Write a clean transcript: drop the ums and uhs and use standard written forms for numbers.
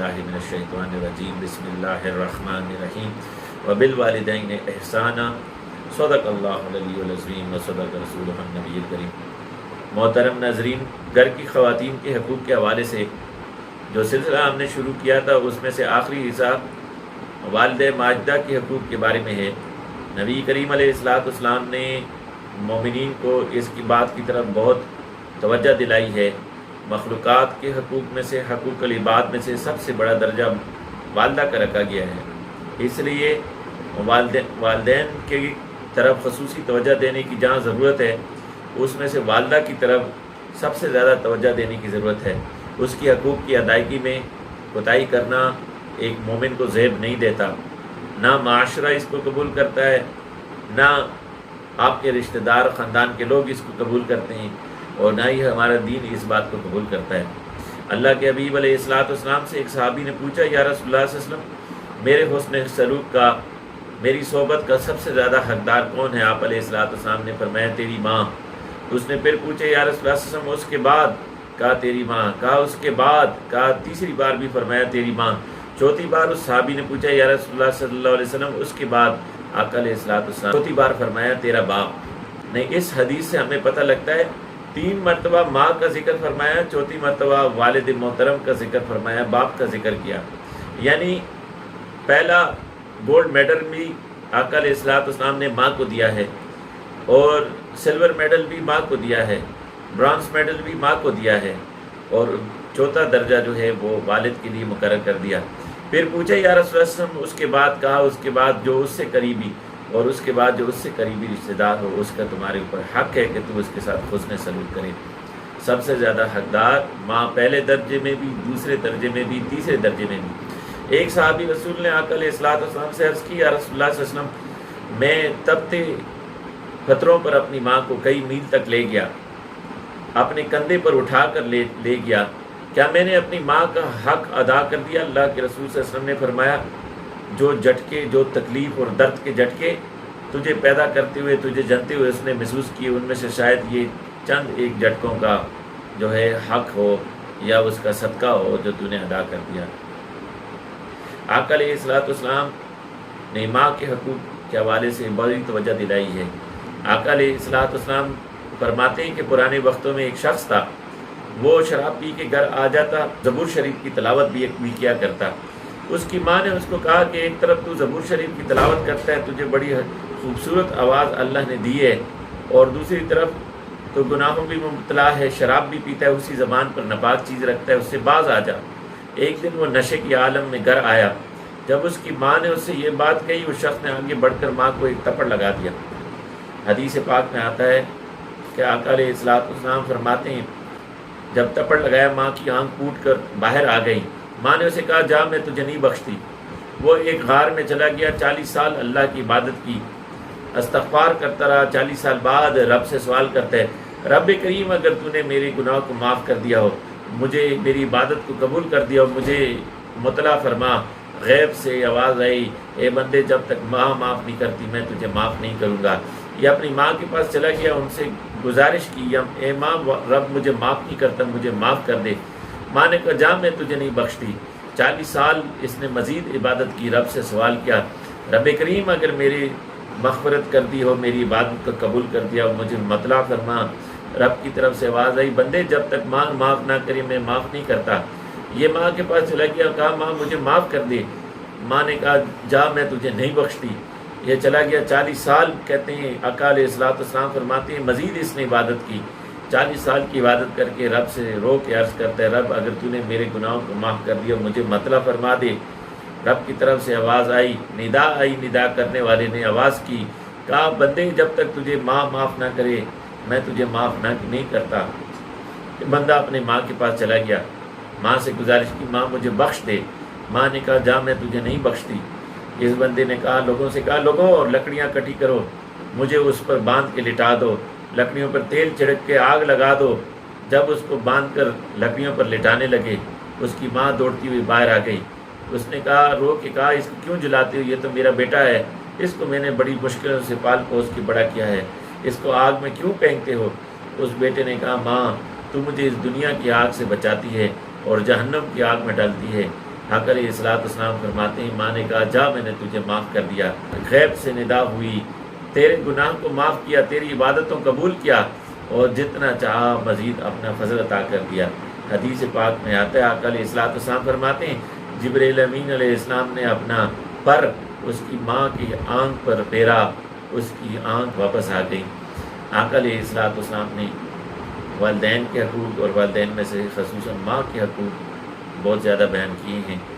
باللہ من الشیطان الرجیم بسم اللہ الرحمن الرحیم وبالوالدین احسانا صدق اللہ العلی العظیم وصدق رسولہ النبی الکریم۔ محترم ناظرین، گھر کی خواتین کے حقوق کے حوالے سے جو سلسلہ ہم نے شروع کیا تھا اس میں سے آخری حصہ والدہ ماجدہ کے حقوق کے بارے میں ہے۔ نبی کریم علیہ السلام نے مومنین کو اس کی بات کی طرف بہت توجہ دلائی ہے۔ مخلوقات کے حقوق میں سے، حقوق العباد میں سے سب سے بڑا درجہ والدہ کا رکھا گیا ہے، اس لیے والدین کی طرف خصوصی توجہ دینے کی جہاں ضرورت ہے اس میں سے والدہ کی طرف سب سے زیادہ توجہ دینے کی ضرورت ہے۔ اس کی حقوق کی ادائیگی میں کوتاہی کرنا ایک مومن کو زیب نہیں دیتا، نہ معاشرہ اس کو قبول کرتا ہے، نہ آپ کے رشتہ دار خاندان کے لوگ اس کو قبول کرتے ہیں، اور نہ ہی ہمارا دین اس بات کو قبول کرتا ہے۔ اللہ کے حبیب علیہ السلام سے ایک صحابی نے پوچھا، یا رسول اللہ صلی اللہ علیہ وسلم، میرے حسن سلوک کا، میری صحبت کا سب سے زیادہ حقدار کون ہے؟ آپ علیہ السلام نے فرمایا تیری ماں۔ اس نے پھر پوچھا، یا رسول اللہ صلی اللہ علیہ وسلم، اس کے بعد؟ کہا تیری ماں۔ کہا اس کے بعد؟ کہا تیسری بار بھی فرمایا تیری ماں۔ چوتھی بار اس صحابی نے پوچھا، یا رسول اللہ صلی اللہ علیہ وسلم، اس کے بعد؟ آقا علیہ السلام چوتھی بار فرمایا تیرا باپ۔ نہیں، اس حدیث سے ہمیں پتہ لگتا ہے 3 مرتبہ ماں کا ذکر فرمایا، چوتھی مرتبہ والد محترم کا ذکر فرمایا، باپ کا ذکر کیا۔ یعنی پہلا گولڈ میڈل بھی آقا علیہ السلام نے ماں کو دیا ہے، اور سلور میڈل بھی ماں کو دیا ہے، برانز میڈل بھی ماں کو دیا ہے، اور چوتھا درجہ جو ہے وہ والد کے لیے مقرر کر دیا۔ پھر پوچھا یا رسول اللہ صلی اللہ علیہ وسلم، اس کے بعد؟ کہا اس کے بعد جو اس سے قریبی، اور اس کے بعد جو اس سے قریبی رشتہ دار ہو، اس کا تمہارے اوپر حق ہے کہ تم اس کے ساتھ حسن سلوک کرے۔ سب سے زیادہ حقدار ماں، پہلے درجے میں بھی، دوسرے درجے میں بھی، تیسرے درجے میں بھی۔ ایک صحابی رسول نے آقا علیہ السلام سے عرض کی، یا رسول اللہ صلی اللہ علیہ وسلم، میں تپتے پتھروں پر اپنی ماں کو کئی میل تک لے گیا، اپنے کندھے پر اٹھا کر لے گیا، کیا میں نے اپنی ماں کا حق ادا کر دیا؟ اللہ کے رسول صلی اللہ علیہ وسلم نے فرمایا، جو جھٹکے، جو تکلیف اور درد کے جھٹکے تجھے پیدا کرتے ہوئے، تجھے جنتے ہوئے اس نے محسوس کیے، ان میں سے شاید یہ چند ایک جھٹکوں کا جو ہے حق ہو یا اس کا صدقہ ہو جو تو نے ادا کر دیا۔ آقا علیہ السلام نے ماں کے حقوق کے حوالے سے بڑی توجہ دلائی ہے۔ آقا علیہ السلام فرماتے ہیں کہ پرانے وقتوں میں ایک شخص تھا، وہ شراب پی کے گھر آ جاتا، زبور شریف کی تلاوت بھی کیا کرتا۔ اس کی ماں نے اس کو کہا کہ ایک طرف تو زبور شریف کی تلاوت کرتا ہے، تجھے بڑی خوبصورت آواز اللہ نے دی ہے، اور دوسری طرف تو گناہوں بھی مبتلا ہے، شراب بھی پیتا ہے، اسی زبان پر ناپاک چیز رکھتا ہے، اس سے باز آ جا۔ ایک دن وہ نشے کی عالم میں گھر آیا، جب اس کی ماں نے اس سے یہ بات کہی، اس شخص نے آگے بڑھ کر ماں کو ایک تھپڑ لگا دیا۔ حدیث پاک میں آتا ہے کہ آقا علیہ السلام فرماتے ہیں، جب تھپڑ لگایا ماں کی آنکھ پھوٹ کر باہر آ گئی۔ ماں نے اسے کہا، جا میں تجھے نہیں بخشتی۔ وہ ایک غار میں چلا گیا، 40 سال اللہ کی عبادت کی، استغفار کرتا رہا۔ 40 سال بعد رب سے سوال کرتا ہے، رب کریم اگر تو نے میرے گناہ کو معاف کر دیا ہو، مجھے میری عبادت کو قبول کر دیا ہو، مجھے مطلع فرما۔ غیب سے آواز آئی، اے بندے، جب تک ماں معاف نہیں کرتی میں تجھے معاف نہیں کروں گا۔ یہ اپنی ماں کے پاس چلا گیا، ان سے گزارش کی، اے ماں، رب مجھے معاف نہیں کرتا، مجھے معاف کر دے۔ ماں نے کہا، جا میں تجھے نہیں بخشتی۔ 40 سال اس نے مزید عبادت کی، رب سے سوال کیا، رب کریم اگر میری مغفرت کر دی ہو، میری عبادت کو قبول کر دیا ہو، مجھے مطلع فرما۔ رب کی طرف سے آواز آئی، بندے، جب تک ماں معاف نہ کرے میں معاف نہیں کرتا۔ یہ ماں کے پاس چلا گیا، کہا، ماں مجھے معاف کر دے۔ ماں نے کہا، جا میں تجھے نہیں بخشتی۔ یہ چلا گیا 40 سال، کہتے ہیں آقا علیہ السلام فرماتے ہیں مزید اس نے عبادت کی، 40 سال کی عبادت کر کے رب سے رو کے عرض کرتا ہے، رب اگر تو نے میرے گناہوں کو معاف کر دیا مجھے مطلع فرما دے۔ رب کی طرف سے آواز آئی، ندا آئی، ندا کرنے والے نے آواز کی، کہا، بندے، جب تک تجھے ماں معاف نہ کرے میں تجھے معاف نہیں کرتا۔ بندہ اپنے ماں کے پاس چلا گیا، ماں سے گزارش کی، ماں مجھے بخش دے۔ ماں نے کہا، جا میں تجھے نہیں بخشتی۔ اس بندے نے کہا، لوگوں سے کہا، لوگوں لکڑیاں کٹی کرو، مجھے اس پر باندھ کے لٹا دو، لکڑیوں پر تیل چھڑک کے آگ لگا دو۔ جب اس کو باندھ کر لکڑیوں پر لٹانے لگے، اس کی ماں دوڑتی ہوئی باہر آ گئی۔ اس نے کہا، رو کے کہا، اس کو کیوں جلاتے ہو؟ یہ تو میرا بیٹا ہے، اس کو میں نے بڑی مشکلوں سے پال پوس کے بڑا کیا ہے، اس کو آگ میں کیوں پھینکتے ہو؟ اس بیٹے نے کہا، ماں تو مجھے اس دنیا کی آگ سے بچاتی ہے اور جہنم کی آگ میں ڈالتی ہے، حق علیہ السلام فرماتے ہیں ماں نے کہا جا میں نے تجھے معاف کر دیا، غیب سے ندا ہوئی، تیرے گناہ کو معاف کیا، تیری عبادتوں قبول کیا اور جتنا چاہا مزید اپنا فضل عطا کر دیا۔ حدیث پاک میں آتا ہے آقا علیہ السلام فرماتے ہیں جبرائیل امین علیہ السلام نے اپنا پر اس کی ماں کی آنکھ پر پھیرا، اس کی آنکھ واپس آ گئی۔ آقا علیہ السلام نے والدین کے حقوق اور والدین میں سے خصوصاً ماں کے حقوق بہت زیادہ بیان کیے ہیں۔